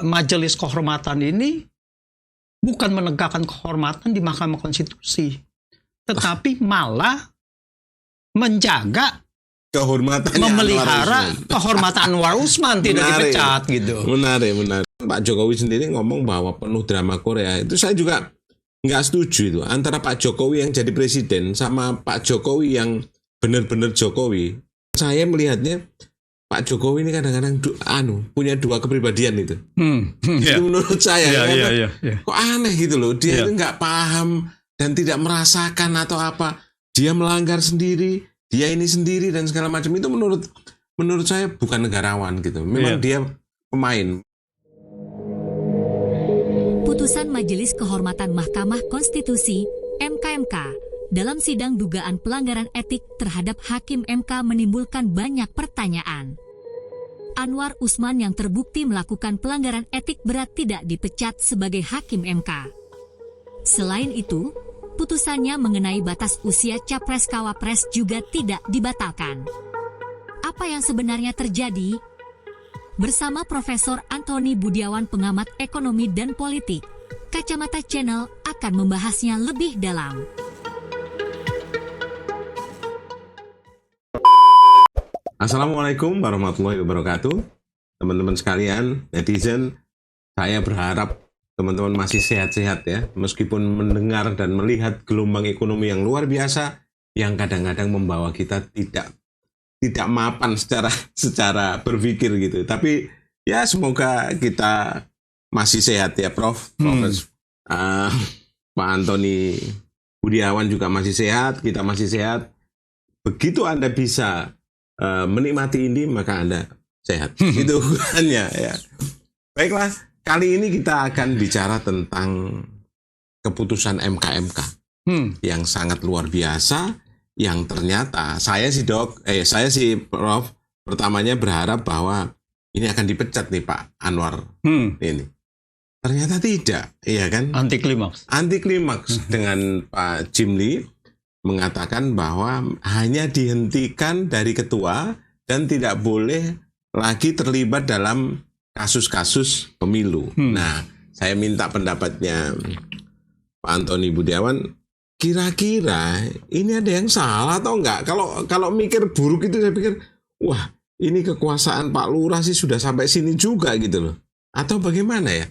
Majelis Kehormatan ini bukan menegakkan kehormatan di Mahkamah Konstitusi, tetapi malah menjaga Kehormatan memelihara kehormatan Anwar Usman tidak dipecat gitu. Menarik. Pak Jokowi sendiri ngomong bahwa penuh drama Korea. Itu saya juga nggak setuju itu. Antara Pak Jokowi yang jadi presiden sama Pak Jokowi yang benar-benar Jokowi. Saya melihatnya Pak Jokowi ini kadang-kadang punya dua kepribadian itu. Itu menurut saya. Kok aneh gitu loh. Dia itu nggak paham dan tidak merasakan atau apa. Dia melanggar sendiri, dia ini sendiri dan segala macam. Itu menurut saya bukan negarawan gitu. Memang dia pemain. Putusan Majelis Kehormatan Mahkamah Konstitusi (MKMK) dalam sidang dugaan pelanggaran etik terhadap Hakim MK menimbulkan banyak pertanyaan. Anwar Usman yang terbukti melakukan pelanggaran etik berat tidak dipecat sebagai Hakim MK. Selain itu, putusannya mengenai batas usia Capres-Cawapres juga tidak dibatalkan. Apa yang sebenarnya terjadi? Bersama Profesor Antoni Budiawan, pengamat ekonomi dan politik, Kacamata Channel akan membahasnya lebih dalam. Assalamualaikum warahmatullahi wabarakatuh. Teman-teman sekalian, netizen, saya berharap teman-teman masih sehat-sehat ya, meskipun mendengar dan melihat gelombang ekonomi yang luar biasa yang kadang-kadang membawa kita tidak mapan secara berpikir gitu. Tapi ya semoga kita masih sehat ya, Prof. Pak Antoni Budiawan juga masih sehat, kita masih sehat. Begitu Anda bisa menikmati ini, maka Anda sehat. Itu hanya ya. Baiklah. Kali ini kita akan bicara tentang keputusan MKMK yang sangat luar biasa, yang ternyata saya sih Prof, pertamanya berharap bahwa ini akan dipecat nih Pak Anwar ini. Ternyata tidak, iya kan? Anti klimaks dengan Pak Jimli mengatakan bahwa hanya dihentikan dari ketua dan tidak boleh lagi terlibat dalam kasus-kasus pemilu. Nah, saya minta pendapatnya Pak Antoni Budiawan. Kira-kira ini ada yang salah atau enggak? Kalau mikir buruk itu saya pikir, wah ini kekuasaan Pak Lurah sih sudah sampai sini juga gitu loh. Atau bagaimana ya?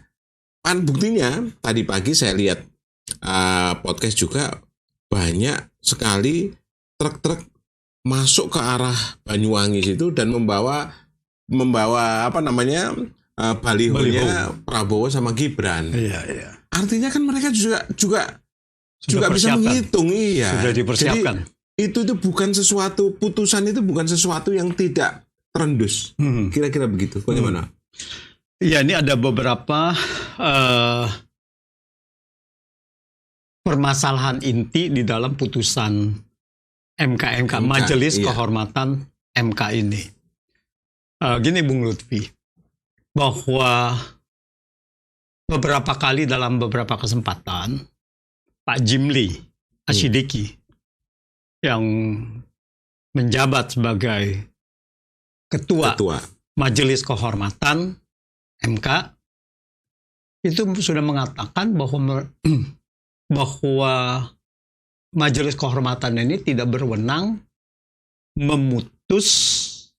Buktinya tadi pagi saya lihat podcast juga banyak sekali truk-truk masuk ke arah Banyuwangi situ dan membawa balihonya Prabowo sama Gibran. Iya. Artinya kan mereka juga bisa menghitung, iya. Sudah dipersiapkan. Jadi itu bukan sesuatu, putusan itu bukan sesuatu yang tidak terendus. Kira-kira begitu. Bagaimana? Iya, ini ada beberapa permasalahan inti di dalam putusan MKMK, Majelis Kehormatan MK ini. Gini Bung Lutfi, bahwa beberapa kali dalam beberapa kesempatan Pak Jimli Asyidiki yang menjabat sebagai ketua Majelis Kehormatan MK itu sudah mengatakan bahwa Majelis Kehormatan ini tidak berwenang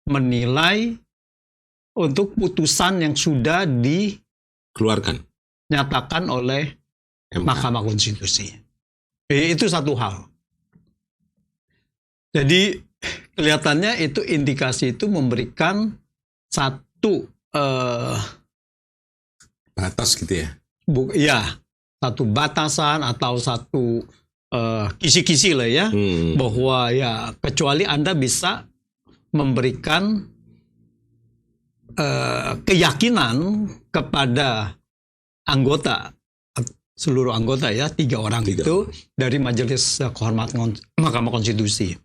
menilai untuk putusan yang sudah dinyatakan oleh Mahkamah Konstitusi. Itu satu hal. Jadi kelihatannya itu indikasi itu memberikan satu batas gitu ya? Satu batasan atau satu kisi-kisi lah ya, bahwa ya kecuali Anda bisa memberikan keyakinan kepada seluruh anggota ya, 3 orang itu dari Majelis Kehormatan Mahkamah Konstitusi.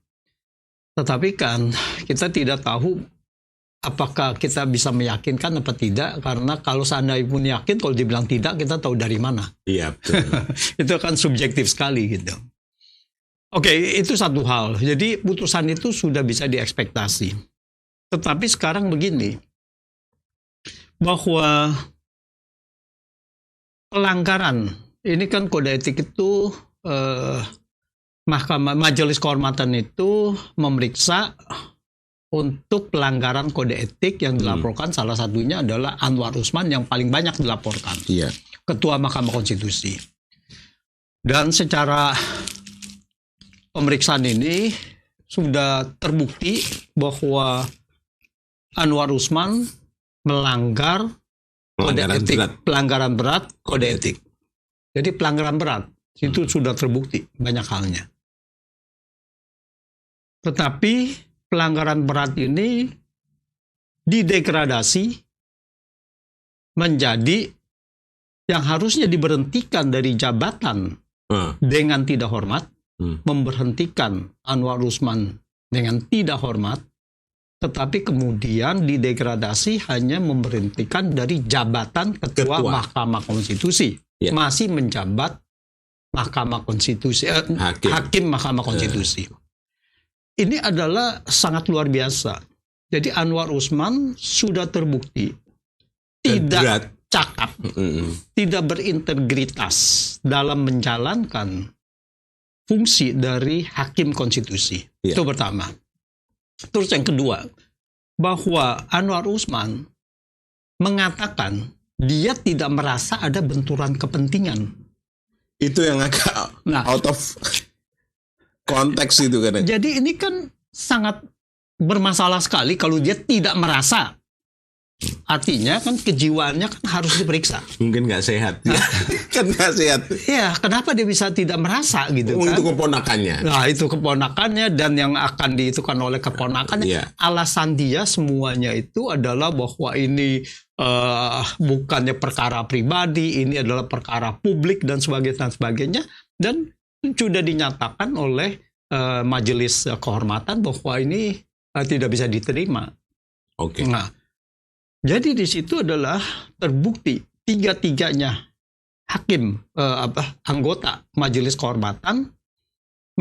Tetapi kan kita tidak tahu apakah kita bisa meyakinkan apa tidak, karena kalau seandainya pun yakin, kalau dibilang tidak, kita tahu dari mana. Iya, betul. Itu kan subjektif sekali gitu. Oke, itu satu hal. Jadi putusan itu sudah bisa diekspektasi. Tetapi sekarang begini, bahwa pelanggaran. Ini kan kode etik itu Majelis Kehormatan itu memeriksa untuk pelanggaran kode etik yang dilaporkan. Salah satunya adalah Anwar Usman yang paling banyak dilaporkan. Iya. Ketua Mahkamah Konstitusi. Dan secara pemeriksaan ini sudah terbukti bahwa Anwar Usman melanggar kode etik, pelanggaran berat kode etik. Jadi pelanggaran berat itu sudah terbukti banyak halnya. Tetapi pelanggaran berat ini didegradasi menjadi yang harusnya diberhentikan dari jabatan dengan tidak hormat, memberhentikan Anwar Usman dengan tidak hormat, tetapi kemudian didegradasi hanya memberhentikan dari jabatan Ketua. Mahkamah Konstitusi. Ya. Masih menjabat Mahkamah Konstitusi, Hakim Mahkamah Konstitusi. Ini adalah sangat luar biasa. Jadi Anwar Usman sudah terbukti tidak cakap, tidak berintegritas dalam menjalankan fungsi dari Hakim Konstitusi. Ya. Itu pertama. Terus yang kedua, bahwa Anwar Usman mengatakan dia tidak merasa ada benturan kepentingan. Itu yang agak out of konteks itu kan. Jadi ini kan sangat bermasalah sekali kalau dia tidak merasa. Artinya kan kejiwaannya kan harus diperiksa. Mungkin nggak sehat. Kan nggak sehat. Ya, kenapa dia bisa tidak merasa gitu kan? Itu keponakannya. Nah, itu keponakannya dan yang akan diitukan oleh keponakannya. Yeah. Alasan dia semuanya itu adalah bahwa ini bukannya perkara pribadi, ini adalah perkara publik dan sebagainya. Dan sudah dinyatakan oleh Majelis Kehormatan bahwa ini tidak bisa diterima. Oke. Nah, jadi di situ adalah terbukti tiga-tiganya hakim anggota Majelis Kehormatan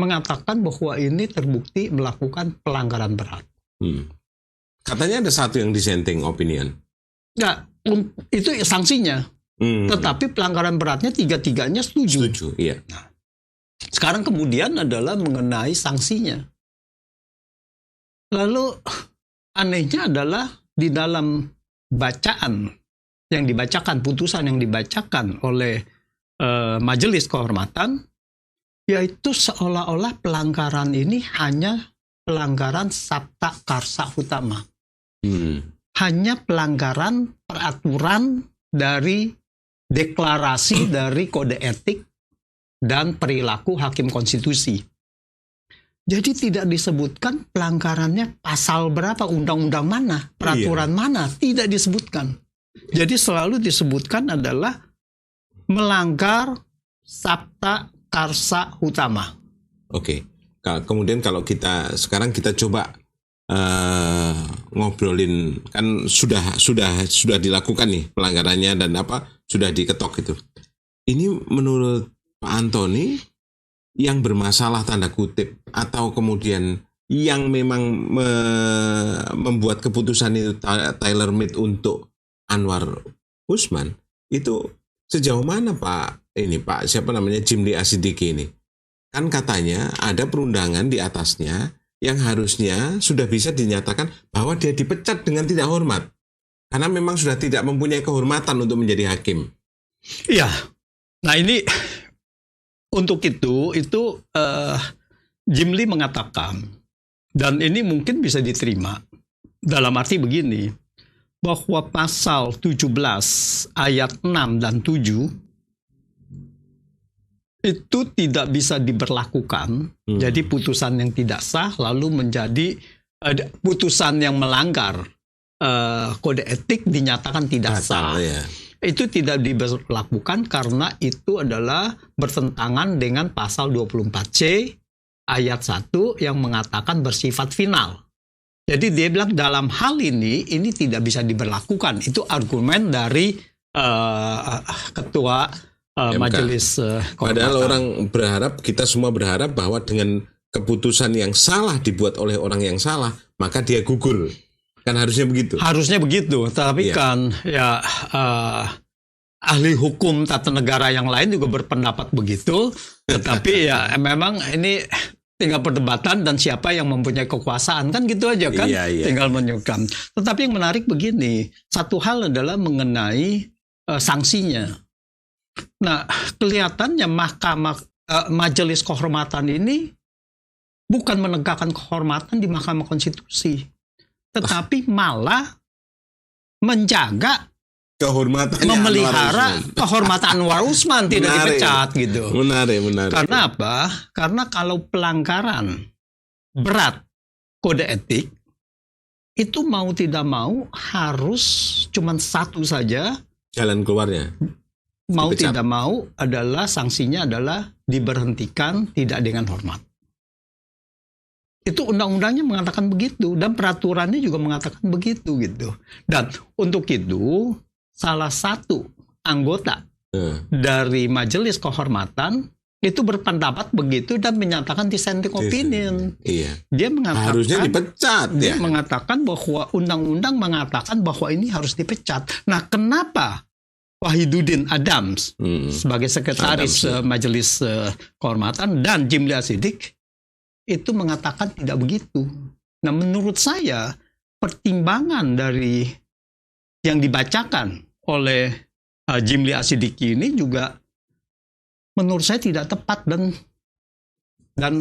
mengatakan bahwa ini terbukti melakukan pelanggaran berat. Katanya ada satu yang dissenting opinion. Ya, itu sanksinya. Tetapi pelanggaran beratnya tiga-tiganya setuju. Iya. Nah, sekarang kemudian adalah mengenai sanksinya. Lalu anehnya adalah di dalam bacaan yang dibacakan, putusan yang dibacakan oleh Majelis Kehormatan, yaitu seolah-olah pelanggaran ini hanya pelanggaran sabta karsa utama. Hanya pelanggaran peraturan dari deklarasi dari kode etik dan perilaku Hakim Konstitusi. Jadi tidak disebutkan pelanggarannya pasal berapa, undang-undang mana, peraturan mana, tidak disebutkan. Jadi selalu disebutkan adalah melanggar sabta karsa utama. Oke. Kemudian kalau sekarang kita coba ngobrolin, kan sudah dilakukan nih pelanggarannya dan sudah diketok itu. Ini menurut Pak Antoni yang bermasalah tanda kutip atau kemudian yang memang membuat keputusan itu tailor made untuk Anwar Usman itu sejauh mana Pak siapa namanya Jimli Asidiki ini? Kan katanya ada perundangan di atasnya yang harusnya sudah bisa dinyatakan bahwa dia dipecat dengan tidak hormat karena memang sudah tidak mempunyai kehormatan untuk menjadi hakim. Iya. Nah ini untuk itu Jimli mengatakan, dan ini mungkin bisa diterima dalam arti begini, bahwa pasal 17 ayat 6 dan 7 itu tidak bisa diberlakukan. Jadi putusan yang tidak sah lalu menjadi putusan yang melanggar kode etik dinyatakan tidak sah. Ya. Itu tidak diberlakukan karena itu adalah bertentangan dengan pasal 24C ayat 1 yang mengatakan bersifat final. Jadi dia bilang dalam hal ini tidak bisa diberlakukan. Itu argumen dari ketua Majelis Kehormatan. Padahal kita semua berharap bahwa dengan keputusan yang salah dibuat oleh orang yang salah, maka dia gugur. Kan harusnya begitu. Harusnya begitu, tapi kan ahli hukum tata negara yang lain juga berpendapat begitu. Tetapi ya memang ini tinggal perdebatan dan siapa yang mempunyai kekuasaan, kan gitu aja kan. Iya. Tinggal menyukan. Tetapi yang menarik begini, satu hal adalah mengenai sanksinya. Nah, kelihatannya Majelis Kehormatan ini bukan menegakkan kehormatan di Mahkamah Konstitusi, tetapi malah menjaga, memelihara kehormatan Anwar Usman tidak dipecat gitu. Menarik. Karena apa? Karena kalau pelanggaran berat kode etik itu mau tidak mau harus cuman satu saja jalan keluarnya. Mau Dipecat. tidak mau adalah sanksinya adalah diberhentikan tidak dengan hormat. Itu undang-undangnya mengatakan begitu dan peraturannya juga mengatakan begitu gitu. Dan untuk itu salah satu anggota dari Majelis Kehormatan itu berpendapat begitu dan menyatakan dissenting opinion. Iya. Dia mengatakan Harusnya dipecat dia ya. mengatakan bahwa undang-undang mengatakan bahwa ini harus dipecat. Nah, kenapa Wahidudin Adams sebagai sekretaris Majelis Kehormatan dan Jimli Asidik itu mengatakan tidak begitu. Nah, menurut saya pertimbangan dari yang dibacakan oleh Jimli Asidiki ini juga menurut saya tidak tepat dan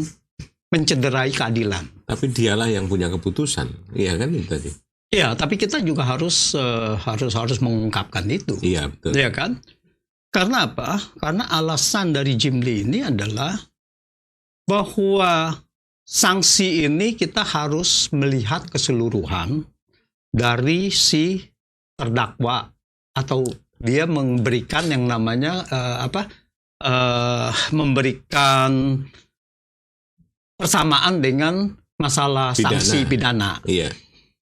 mencederai keadilan. Tapi dialah yang punya keputusan, iya kan itu tadi. Iya, tapi kita juga harus mengungkapkan itu. Iya betul. Iya kan? Karena apa? Karena alasan dari Jimli ini adalah bahwa sanksi ini kita harus melihat keseluruhan dari si terdakwa atau dia memberikan yang namanya memberikan persamaan dengan masalah sanksi pidana. Iya.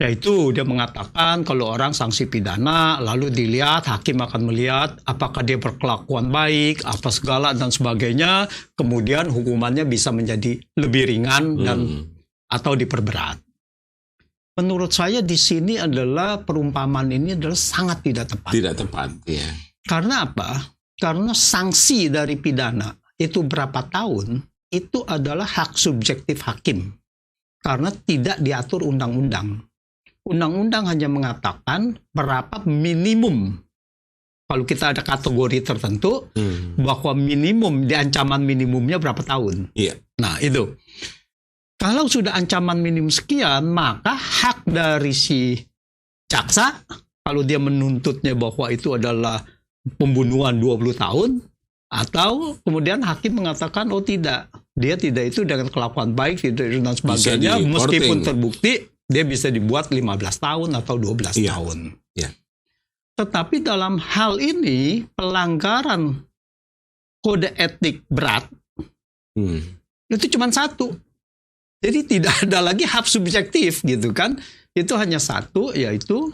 Yaitu dia mengatakan kalau orang sanksi pidana lalu dilihat, hakim akan melihat apakah dia berkelakuan baik, apa segala dan sebagainya, kemudian hukumannya bisa menjadi lebih ringan dan atau diperberat. Menurut saya di sini adalah perumpamaan ini adalah sangat tidak tepat. Tidak tepat, ya. Karena apa? Karena sanksi dari pidana itu berapa tahun itu adalah hak subjektif hakim. Karena tidak diatur undang-undang. Undang-undang hanya mengatakan berapa minimum. Kalau kita ada kategori tertentu, bahwa minimum, di ancaman minimumnya berapa tahun. Iya. Nah itu. Kalau sudah ancaman minimum sekian, maka hak dari si jaksa, kalau dia menuntutnya bahwa itu adalah pembunuhan 20 tahun, atau kemudian hakim mengatakan, oh tidak, dia tidak itu dengan kelakuan baik, tidak dan sebagainya, meskipun terbukti, dia bisa dibuat 15 tahun atau 12 tahun. Iya. Tetapi dalam hal ini, pelanggaran kode etik berat, itu cuma satu. Jadi tidak ada lagi hak subjektif gitu kan. Itu hanya satu, yaitu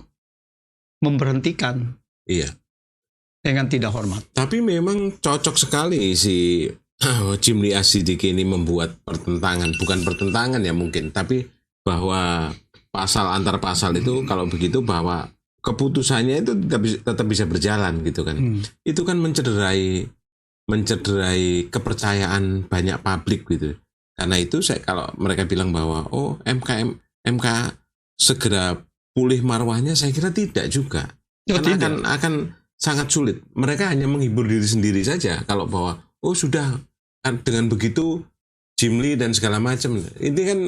memberhentikan. Iya. Dengan tidak hormat. Tapi memang cocok sekali si Jimli Asidiki ini membuat pertentangan. Bukan pertentangan ya mungkin, tapi bahwa pasal antar pasal itu kalau begitu bahwa keputusannya itu tetap bisa berjalan gitu kan. Itu kan mencederai kepercayaan banyak publik gitu. Karena itu kalau mereka bilang bahwa MK segera pulih marwahnya, saya kira tidak juga. Karena akan sangat sulit. Mereka hanya menghibur diri sendiri saja kalau bahwa sudah dengan begitu Jimli dan segala macam. Ini kan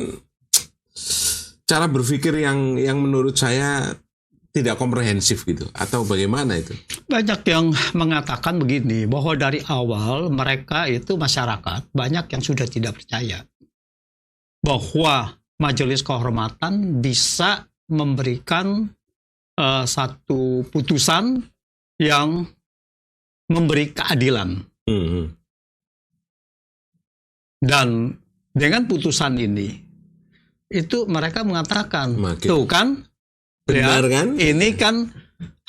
cara berpikir yang menurut saya tidak komprehensif gitu, atau bagaimana itu? Banyak yang mengatakan begini, bahwa dari awal mereka itu masyarakat banyak yang sudah tidak percaya bahwa Majelis Kehormatan bisa memberikan satu putusan yang memberi keadilan. Dan dengan putusan ini, itu mereka mengatakan, tuh kan, benar ya, kan? Ini kan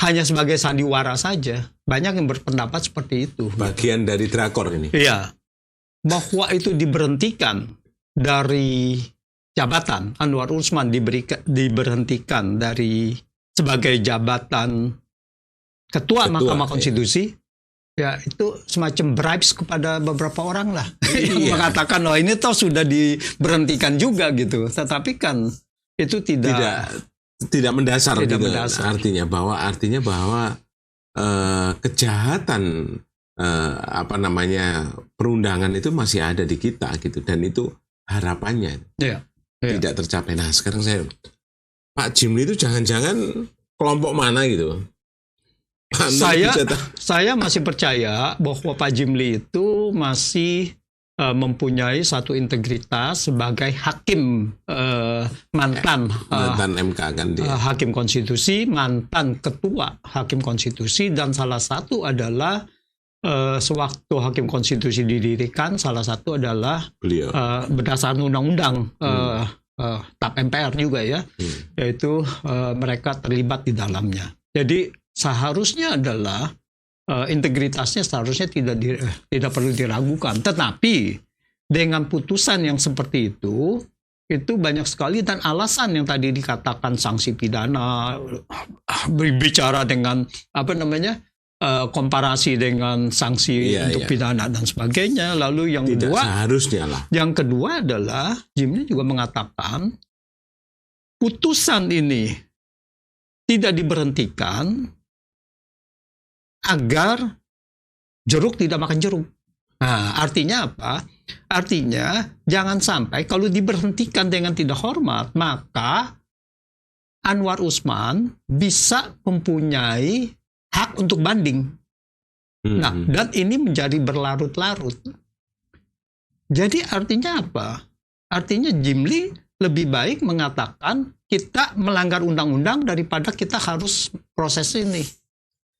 hanya sebagai sandiwara saja. Banyak yang berpendapat seperti itu. Bagian dari drakor ini. Iya. Bahwa itu diberhentikan dari jabatan. Anwar Usman diberhentikan dari sebagai jabatan ketua Mahkamah Konstitusi, ya itu semacam bribes kepada beberapa orang lah yang mengatakan ini toh sudah diberhentikan juga gitu. Tetapi kan itu tidak mendasar gitu. Artinya bahwa kejahatan perundangan itu masih ada di kita gitu, dan itu harapannya tidak tercapai. Nah sekarang Pak Jimli itu jangan-jangan kelompok mana gitu? Saya masih percaya bahwa Pak Jimli itu masih mempunyai satu integritas sebagai hakim mantan MK kan dia. Hakim konstitusi, mantan ketua hakim konstitusi, dan salah satu adalah sewaktu hakim konstitusi didirikan, salah satu adalah beliau berdasarkan undang-undang TAP MPR juga ya, yaitu mereka terlibat di dalamnya. Jadi seharusnya adalah integritasnya seharusnya tidak perlu diragukan. Tetapi dengan putusan yang seperti itu banyak sekali, dan alasan yang tadi dikatakan sanksi pidana, berbicara dengan komparasi dengan sanksi untuk pidana dan sebagainya. Lalu yang kedua adalah Jimli juga mengatakan putusan ini tidak diberhentikan agar jeruk tidak makan jeruk. Nah, artinya apa? Artinya jangan sampai kalau diberhentikan dengan tidak hormat, maka Anwar Usman bisa mempunyai hak untuk banding. Nah, dan ini menjadi berlarut-larut. Jadi artinya apa? Artinya Jimli lebih baik mengatakan kita melanggar undang-undang daripada kita harus proses ini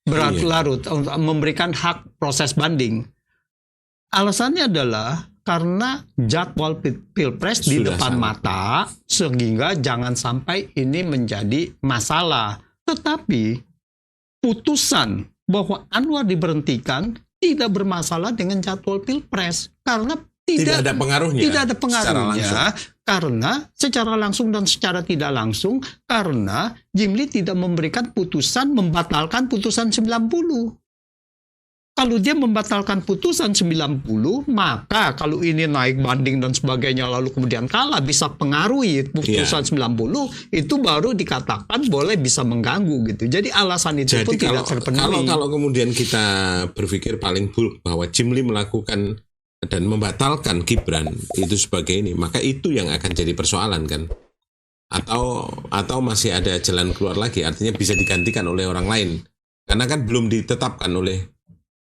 berlarut-larut untuk memberikan hak proses banding. Alasannya adalah karena jadwal pilpres di depan mata, sehingga jangan sampai ini menjadi masalah. Tetapi putusan bahwa Anwar diberhentikan tidak bermasalah dengan jadwal pilpres, karena tidak ada pengaruhnya karena secara langsung dan secara tidak langsung, karena Jimli tidak memberikan putusan membatalkan putusan 90. Kalau dia membatalkan putusan 90, maka kalau ini naik banding dan sebagainya lalu kemudian kalah bisa pengaruhi putusan 90, itu baru dikatakan boleh bisa mengganggu gitu. Jadi alasan itu pun tidak terpenuhi. Kalau kemudian kita berpikir paling buruk bahwa Jimli melakukan dan membatalkan Gibran itu sebagai ini, maka itu yang akan jadi persoalan kan? Atau masih ada jalan keluar lagi, artinya bisa digantikan oleh orang lain, karena kan belum ditetapkan oleh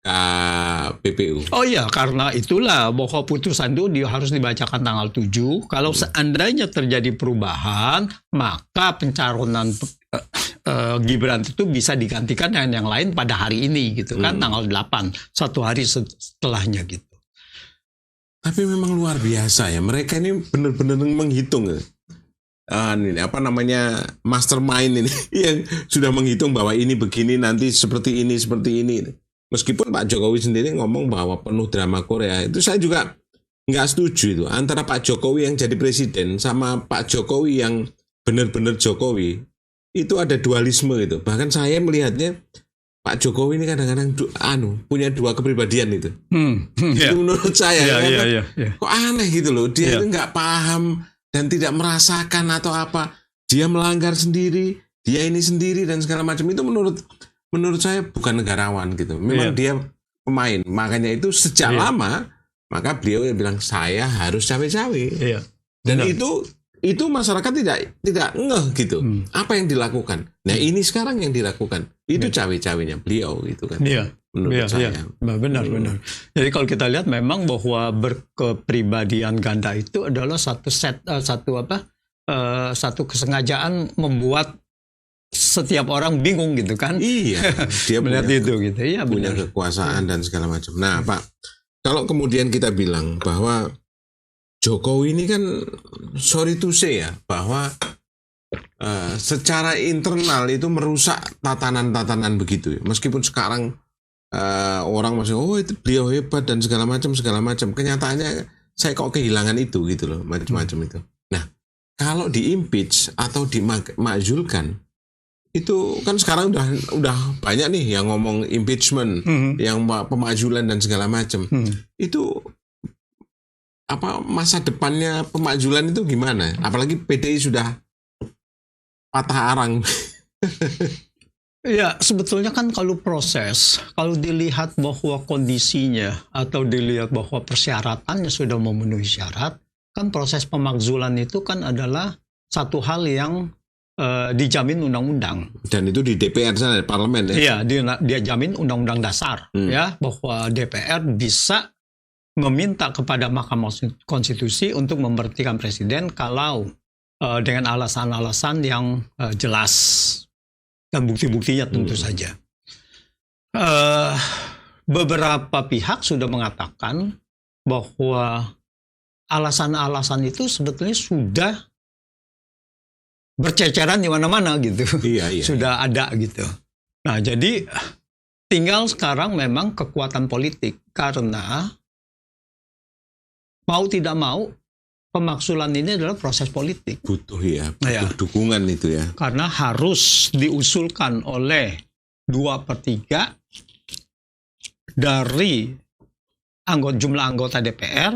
KPPU. Oh iya, karena itulah bahwa putusan itu harus dibacakan tanggal 7. Kalau seandainya terjadi perubahan, maka pencalonan Gibran itu bisa digantikan dengan yang lain pada hari ini gitu kan, tanggal 8, satu hari setelahnya gitu. Tapi memang luar biasa ya, mereka ini benar-benar menghitung mastermind ini yang sudah menghitung bahwa ini begini, nanti seperti ini. Meskipun Pak Jokowi sendiri ngomong bahwa penuh drama Korea, itu saya juga nggak setuju itu. Antara Pak Jokowi yang jadi presiden sama Pak Jokowi yang benar-benar Jokowi, itu ada dualisme gitu. Bahkan saya melihatnya Pak Jokowi ini kadang-kadang punya dua kepribadian itu. Itu menurut saya. Kok aneh gitu loh. Dia itu nggak paham dan tidak merasakan atau apa. Dia melanggar sendiri, dia ini sendiri dan segala macam. Itu menurut saya bukan negarawan gitu. Memang dia pemain. Makanya itu sejak lama, maka beliau bilang saya harus cawe-cawe. Dan itu masyarakat tidak ngeh gitu. Apa yang dilakukan? Nah ini sekarang yang dilakukan. Itu cawe-cawenya beliau gitu kan. Menurut saya. Benar. Jadi kalau kita lihat memang bahwa berkepribadian ganda itu adalah satu kesengajaan membuat setiap orang bingung gitu kan. Iya, dia melihat itu gitu. Iya, punya kekuasaan dan segala macam. Nah, Pak, kalau kemudian kita bilang bahwa Jokowi ini kan sorry to say ya, bahwa secara internal itu merusak tatanan-tatanan begitu. Meskipun sekarang orang masih itu beliau hebat dan segala macam. Kenyataannya saya kok kehilangan itu gitu loh, macam-macam itu. Nah, kalau di-impeach atau dimakzulkan, Itu kan sekarang udah banyak nih yang ngomong impeachment, yang pemajulan dan segala macam. Itu apa masa depannya pemajulan itu gimana? Apalagi PDI sudah patah arang. Ya, sebetulnya kan kalau dilihat bahwa kondisinya atau dilihat bahwa persyaratannya sudah memenuhi syarat, kan proses pemakzulan itu kan adalah satu hal yang dijamin undang-undang. Dan itu di DPR sana, di parlemen ya? Iya, dia jamin undang-undang dasar, ya, bahwa DPR bisa meminta kepada Mahkamah Konstitusi untuk memberhentikan presiden kalau dengan alasan-alasan yang jelas. Dan bukti-buktinya tentu saja. Beberapa pihak sudah mengatakan bahwa alasan-alasan itu sebetulnya sudah berceceran di mana-mana gitu. Iya. Sudah ada gitu. Nah, jadi tinggal sekarang memang kekuatan politik. Karena mau tidak mau, pemaksulan ini adalah proses politik. Butuh dukungan itu ya. Karena harus diusulkan oleh 2/3 dari jumlah anggota DPR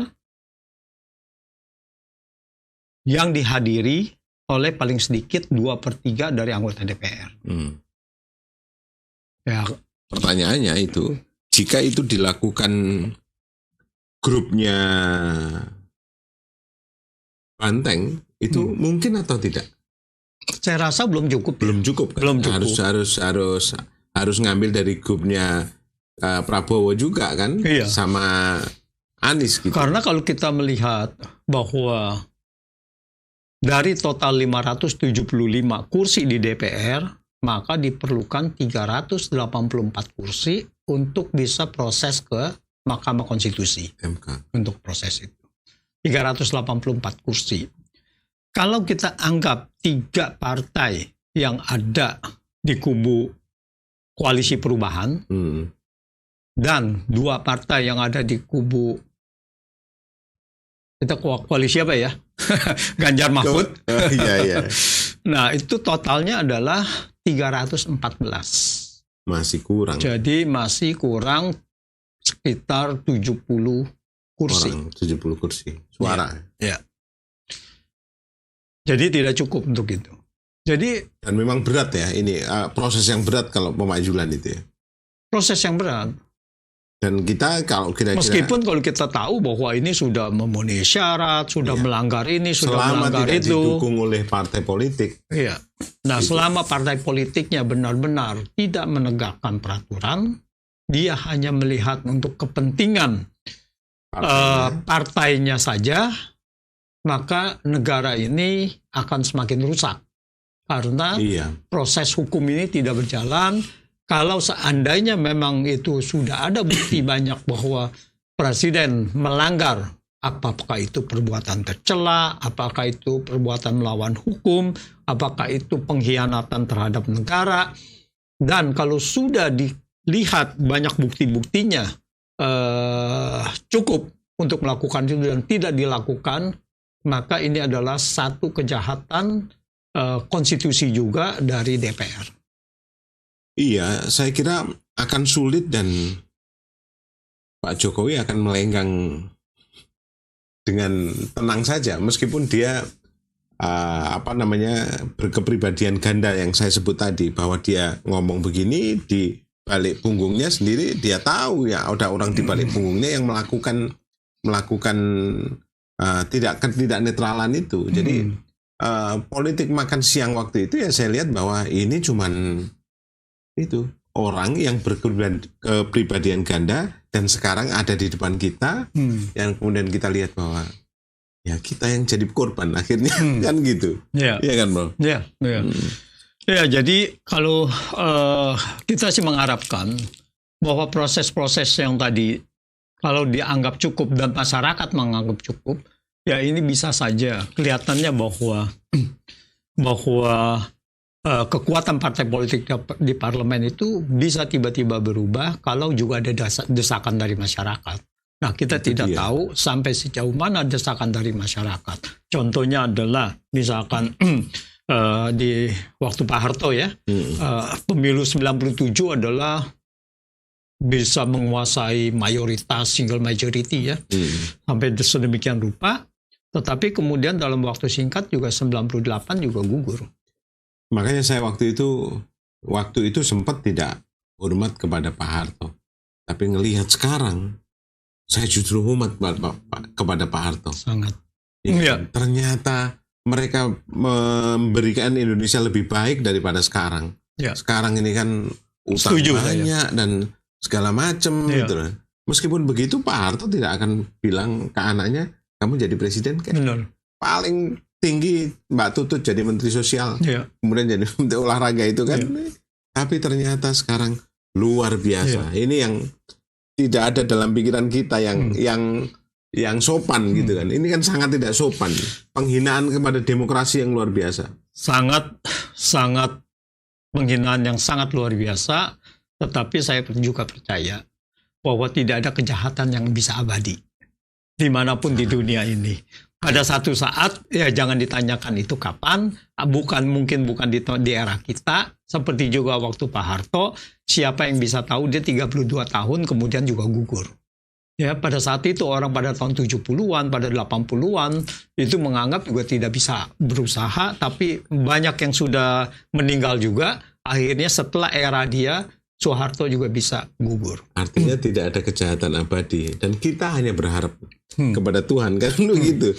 yang dihadiri oleh paling sedikit 2/3 dari anggota DPR. Ya. Pertanyaannya itu, jika itu dilakukan grupnya Banteng, itu mungkin atau tidak? Saya rasa belum cukup. Belum cukup kan? Belum cukup. Harus ngambil dari grupnya Prabowo juga kan? Iya. Sama Anies gitu. Karena kalau kita melihat bahwa dari total 575 kursi di DPR, maka diperlukan 384 kursi untuk bisa proses ke Mahkamah Konstitusi. MK. Untuk proses itu. 384 kursi. Kalau kita anggap 3 partai yang ada di kubu koalisi perubahan dan 2 partai yang ada di kubu kita koalisi apa ya? Ganjar Mahfud. Iya. Nah, itu totalnya adalah 314. Masih kurang. Jadi masih kurang sekitar 70 kursi. 70 kursi suara. Ya. Jadi tidak cukup untuk itu. Dan memang berat ya ini proses yang berat kalau pemajulan itu ya. Proses yang berat. Dan kita kalau kira-kira meskipun kalau kita tahu bahwa ini sudah memenuhi syarat, sudah melanggar ini, sudah melanggar tidak itu. Didukung oleh partai politik. Iya. Nah, selama partai politiknya benar-benar tidak menegakkan peraturan, dia hanya melihat untuk kepentingan partainya saja, maka negara ini akan semakin rusak. Karena proses hukum ini tidak berjalan. Kalau seandainya memang itu sudah ada bukti banyak bahwa presiden melanggar, apakah itu perbuatan tercela, apakah itu perbuatan melawan hukum, apakah itu pengkhianatan terhadap negara, dan kalau sudah dilihat banyak bukti-buktinya cukup untuk melakukan itu dan tidak dilakukan, maka ini adalah satu kejahatan konstitusi juga dari DPR. Iya, saya kira akan sulit dan Pak Jokowi akan melenggang dengan tenang saja, meskipun dia berkepribadian ganda yang saya sebut tadi, bahwa dia ngomong begini di balik punggungnya sendiri dia tahu ya ada orang di balik punggungnya yang melakukan tidak netralan itu. Jadi politik makan siang waktu itu ya saya lihat bahwa ini cuman itu orang yang berkepribadian ganda dan sekarang ada di depan kita, yang kemudian kita lihat bahwa ya kita yang jadi korban akhirnya kan gitu. Iya kan, Bro? Iya. Ya, jadi kalau kita sih mengharapkan bahwa proses-proses yang tadi kalau dianggap cukup dan masyarakat menganggap cukup, ya ini bisa saja kelihatannya bahwa kekuatan partai politik di parlemen itu bisa tiba-tiba berubah kalau juga ada desakan dari masyarakat. Nah, kita tidak tahu sampai sejauh mana desakan dari masyarakat. Contohnya adalah misalkan di waktu Pak Harto ya. Pemilu 97 adalah bisa menguasai mayoritas, single majority ya. Sampai sedemikian rupa. Tetapi kemudian dalam waktu singkat juga 98 juga gugur. Makanya saya waktu itu sempat tidak hormat kepada Pak Harto. Tapi ngelihat sekarang, saya justru hormat kepada Pak Harto. Sangat. Ya, ternyata mereka memberikan Indonesia lebih baik daripada sekarang. Ya. Sekarang ini kan utang banyak dan segala macam. Ya. Gitu. Meskipun begitu, Pak Harto tidak akan bilang ke anaknya, kamu jadi presiden kan? Benar. Paling tinggi Mbak Tutut jadi menteri sosial, kemudian jadi menteri olahraga itu kan. Tapi ternyata sekarang luar biasa. Ini yang tidak ada dalam pikiran kita yang sopan gitu kan. Ini kan sangat tidak sopan. Penghinaan kepada demokrasi yang luar biasa. Sangat penghinaan yang sangat luar biasa. Tetapi saya juga percaya bahwa tidak ada kejahatan yang bisa abadi dimanapun di dunia ini. Pada satu saat, ya jangan ditanyakan itu kapan, mungkin bukan di era kita, seperti juga waktu Pak Harto, siapa yang bisa tahu dia 32 tahun kemudian juga gugur. Ya, pada saat itu orang pada tahun 70-an, pada 80-an, itu menganggap juga tidak bisa berusaha, tapi banyak yang sudah meninggal juga, akhirnya setelah era dia, Soeharto juga bisa gugur. Artinya tidak ada kejahatan abadi dan kita hanya berharap kepada Tuhan kan begitu.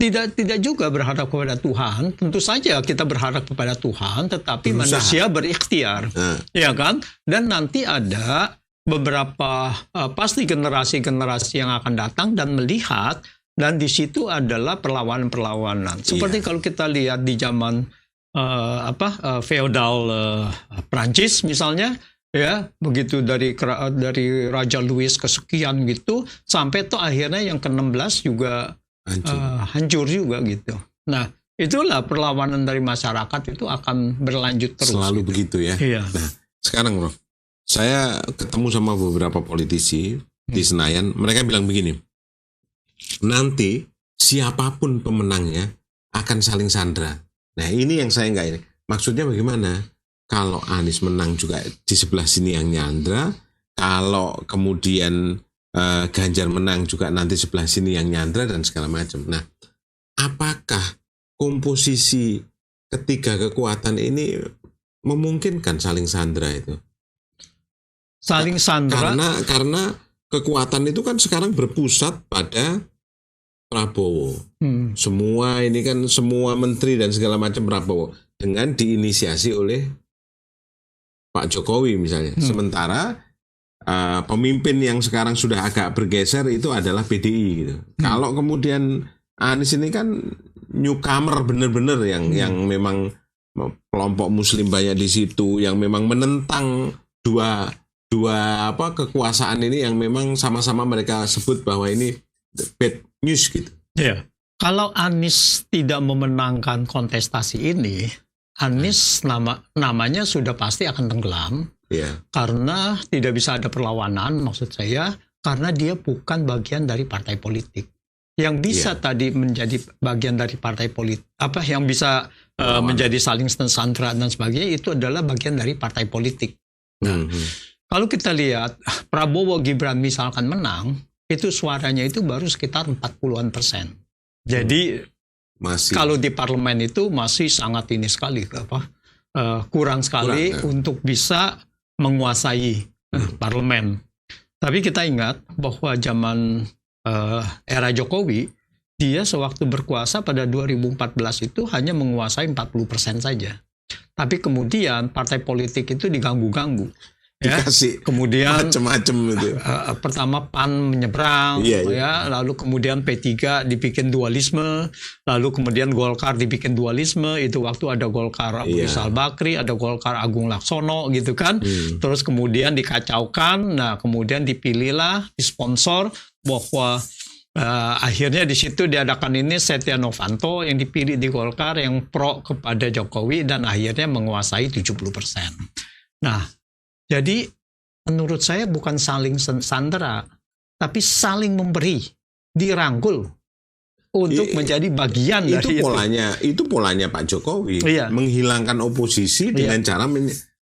Tidak juga berharap kepada Tuhan. Tentu saja kita berharap kepada Tuhan, tetapi manusia berikhtiar, ya kan? Dan nanti ada beberapa pasti generasi-generasi yang akan datang dan melihat, dan di situ adalah perlawanan-perlawanan. Seperti kalau kita lihat di zaman feodal Prancis misalnya, ya begitu dari Raja Louis kesekian gitu sampai tuh akhirnya yang ke-16 juga hancur juga gitu. Nah, itulah perlawanan dari masyarakat itu akan berlanjut terus. Selalu gitu. Begitu ya. Iya. Nah, sekarang Prof, saya ketemu sama beberapa politisi di Senayan, mereka bilang begini, nanti siapapun pemenangnya akan saling sandra. Nah, ini yang saya nggak ini. Maksudnya bagaimana? Kalau Anies menang juga di sebelah sini yang nyandra, kalau kemudian Ganjar menang juga nanti sebelah sini yang nyandra dan segala macam. Nah, apakah komposisi ketiga kekuatan ini memungkinkan saling sandra itu? Saling sandra? Karena kekuatan itu kan sekarang berpusat pada Prabowo. Semua ini kan semua menteri dan segala macam Prabowo dengan diinisiasi oleh Pak Jokowi misalnya. Sementara pemimpin yang sekarang sudah agak bergeser itu adalah PDI gitu. Kalau kemudian Anies ini kan newcomer bener-bener yang memang kelompok Muslim banyak di situ, yang memang menentang dua kekuasaan ini yang memang sama-sama mereka sebut bahwa ini bad news gitu. Ya, kalau Anies tidak memenangkan kontestasi ini, Anies namanya sudah pasti akan tenggelam. Ya. Karena tidak bisa ada perlawanan, maksud saya, karena dia bukan bagian dari partai politik. Yang bisa tadi menjadi bagian dari partai politik, yang bisa menjadi saling sandra dan sebagainya, itu adalah bagian dari partai politik. Nah, kalau kita lihat Prabowo Gibran misalkan menang, itu suaranya itu baru sekitar 40-an%. Jadi kalau di parlemen itu masih sangat ini sekali, kurang sekali untuk bisa menguasai parlemen. Tapi kita ingat bahwa zaman era Jokowi, dia sewaktu berkuasa pada 2014 itu hanya menguasai 40% saja. Tapi kemudian partai politik itu diganggu-ganggu. Dikasih kemudian macam-macam itu. Pertama PAN menyeberang, lalu kemudian P3 dibikin dualisme, lalu kemudian Golkar dibikin dualisme. Itu waktu ada Golkar Abu Rizal Bakri, ada Golkar Agung Laksono gitu kan. Terus kemudian dikacaukan, nah kemudian dipilihlah disponsor bahwa akhirnya di situ diadakan ini Setia Novanto yang dipilih di Golkar yang pro kepada Jokowi dan akhirnya menguasai 70%. Nah, jadi menurut saya bukan saling sandera, tapi saling memberi, dirangkul untuk menjadi bagian dari itu polanya Pak Jokowi, Iya. menghilangkan oposisi dengan cara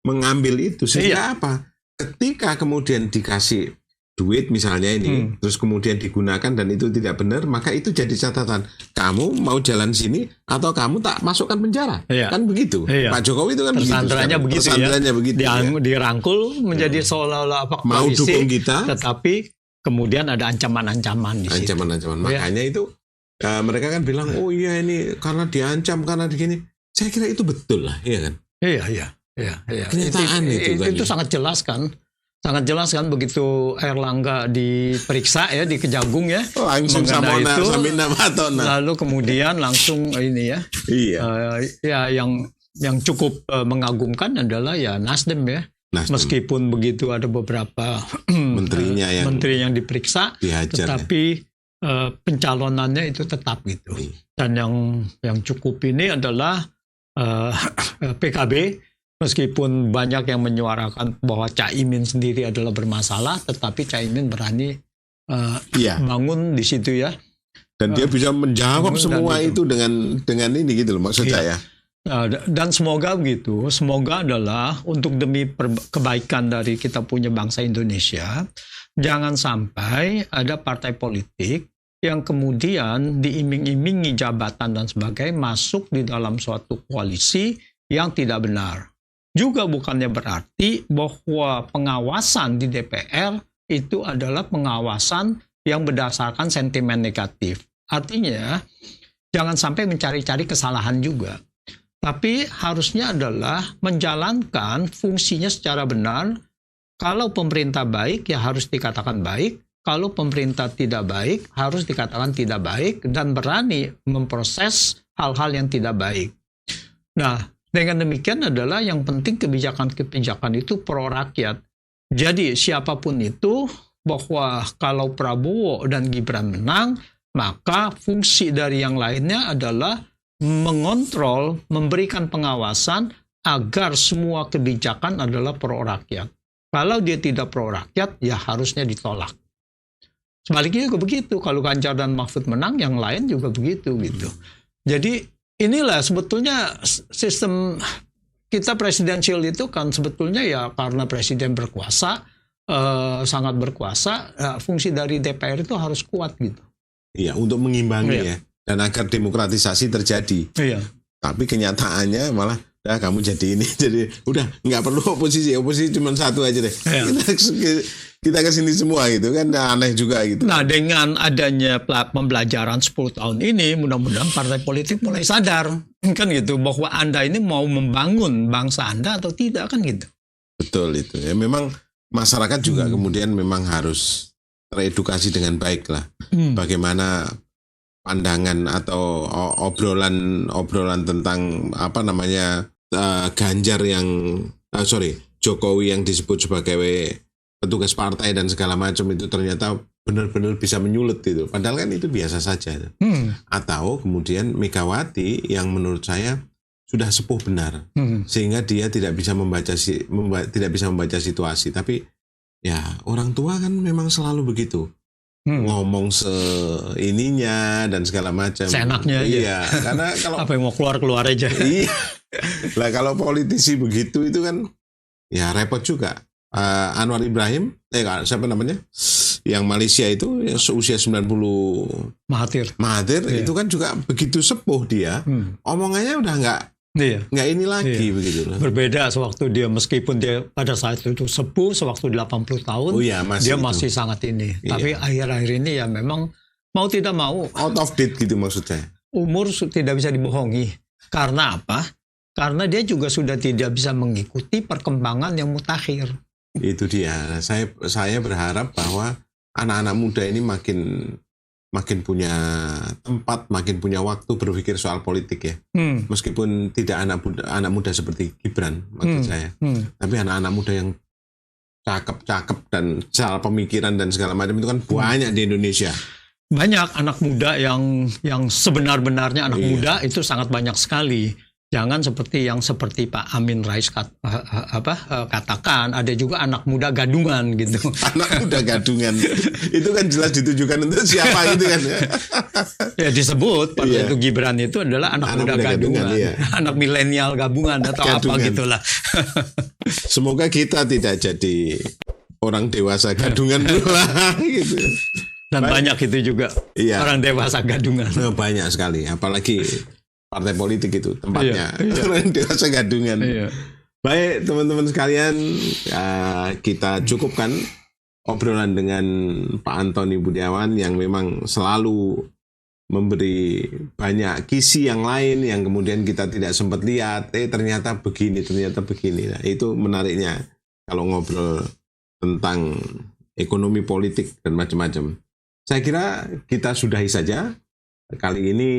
mengambil itu. Sehingga apa? Ketika kemudian dikasih duit misalnya ini, terus kemudian digunakan dan itu tidak benar, maka itu jadi catatan. Kamu mau jalan sini atau kamu tak masukkan penjara, kan begitu. Pak Jokowi itu kan tersandrannya begitu, tersandrannya begitu. Dirangkul menjadi seolah-olah apa mau koalisi, dukung kita, tetapi kemudian ada ancaman-ancaman di situ. Ancaman-ancaman. Makanya itu mereka kan bilang, oh iya ini karena diancam, karena begini. Saya kira itu betul lah, ya kan? Iya. Kenyataan itu sangat jelas kan. Sangat jelas kan begitu Erlangga diperiksa ya di Kejagung ya, langsung Samona lalu kemudian langsung ini ya, ya yang cukup mengagumkan adalah ya Nasdem ya. Meskipun begitu ada beberapa menteri yang diperiksa, dihajar, tetapi pencalonannya itu tetap gitu. Dan yang cukup ini adalah PKB. Meskipun banyak yang menyuarakan bahwa Caimin sendiri adalah bermasalah, tetapi Caimin berani bangun di situ ya. Dan dia bisa menjawab semua itu dengan ini gitu loh maksud saya. Dan semoga begitu, semoga adalah untuk demi kebaikan dari kita punya bangsa Indonesia, jangan sampai ada partai politik yang kemudian diiming-imingi jabatan dan sebagainya masuk di dalam suatu koalisi yang tidak benar. Juga bukannya berarti bahwa pengawasan di DPR itu adalah pengawasan yang berdasarkan sentimen negatif. Artinya, jangan sampai mencari-cari kesalahan juga. Tapi harusnya adalah menjalankan fungsinya secara benar. Kalau pemerintah baik, ya harus dikatakan baik. Kalau pemerintah tidak baik, harus dikatakan tidak baik. Dan berani memproses hal-hal yang tidak baik. Nah, dengan demikian adalah yang penting kebijakan-kebijakan itu pro rakyat. Jadi siapapun itu, bahwa kalau Prabowo dan Gibran menang, maka fungsi dari yang lainnya adalah mengontrol, memberikan pengawasan agar semua kebijakan adalah pro rakyat. Kalau dia tidak pro rakyat, ya harusnya ditolak. Sebaliknya juga begitu. Kalau Ganjar dan Mahfud menang, yang lain juga begitu gitu. Jadi inilah sebetulnya sistem kita presidensial itu kan sebetulnya ya karena presiden berkuasa, sangat berkuasa, fungsi dari DPR itu harus kuat gitu. Iya, untuk mengimbangi ya, dan agar demokratisasi terjadi. Iya. Tapi kenyataannya malah, kamu jadi ini, jadi udah nggak perlu oposisi cuma satu aja deh. Iya. Kita kesini semua gitu kan, aneh juga gitu. Nah, dengan adanya pembelajaran 10 tahun ini, mudah-mudahan partai politik mulai sadar kan gitu bahwa Anda ini mau membangun bangsa Anda atau tidak kan gitu. Betul itu ya, memang masyarakat juga kemudian memang harus teredukasi dengan baik lah. Bagaimana pandangan atau obrolan tentang apa namanya Ganjar Jokowi yang disebut sebagai petugas partai dan segala macam itu ternyata benar-benar bisa menyulut itu. Padahal kan itu biasa saja. Atau kemudian Megawati yang menurut saya sudah sepuh benar, sehingga dia tidak bisa membaca situasi. Tapi ya orang tua kan memang selalu begitu, ngomong seininya dan segala macam. Seenaknya aja. Iya, karena kalau apa yang mau keluar aja. Iya. Lah kalau politisi begitu itu kan ya repot juga. Anwar Ibrahim, siapa namanya? Yang Malaysia itu yang seusia 90. Mahathir itu kan juga begitu sepuh dia. Omongannya udah nggak ini lagi begitu loh. Berbeda sewaktu dia, meskipun dia pada saat itu sepuh, sewaktu 80 tahun, dia masih sangat ini. Iya. Tapi akhir-akhir ini ya memang mau tidak mau out of date gitu maksud saya. Umur tidak bisa dibohongi. Karena apa? Karena dia juga sudah tidak bisa mengikuti perkembangan yang mutakhir. Itu dia. Saya berharap bahwa anak-anak muda ini makin punya tempat, makin punya waktu berpikir soal politik ya. Meskipun tidak anak muda seperti Gibran maksud saya. Tapi anak-anak muda yang cakep dan soal pemikiran dan segala macam itu kan banyak di Indonesia. Banyak anak muda yang sebenar-benarnya anak muda itu sangat banyak sekali. Jangan seperti Pak Amin Rais katakan, ada juga anak muda gadungan gitu. Anak muda gadungan. Itu kan jelas ditujukan untuk siapa gitu kan. Ya disebut pada Iya. itu Gibran itu adalah anak muda gadungan. iya. Anak milenial gabungan atau apa Gadungan. gitulah. Semoga kita tidak jadi orang dewasa gadungan pula gitu. Dan banyak itu juga Iya. orang dewasa gadungan. Banyak sekali, apalagi partai politik itu tempatnya Iya. orang dewasa gadungan. Iya. Baik teman-teman sekalian, kita cukupkan obrolan dengan Pak Antoni Budiawan yang memang selalu memberi banyak kisi yang lain yang kemudian kita tidak sempat lihat. Ternyata begini. Nah, itu menariknya kalau ngobrol tentang ekonomi politik dan macam-macam. Saya kira kita sudahi saja kali ini.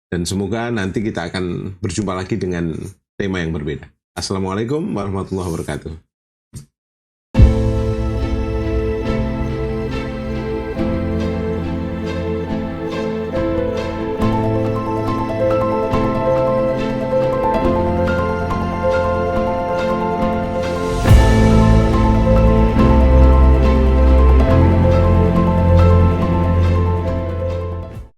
Dan semoga nanti kita akan berjumpa lagi dengan tema yang berbeda. Assalamualaikum warahmatullahi wabarakatuh.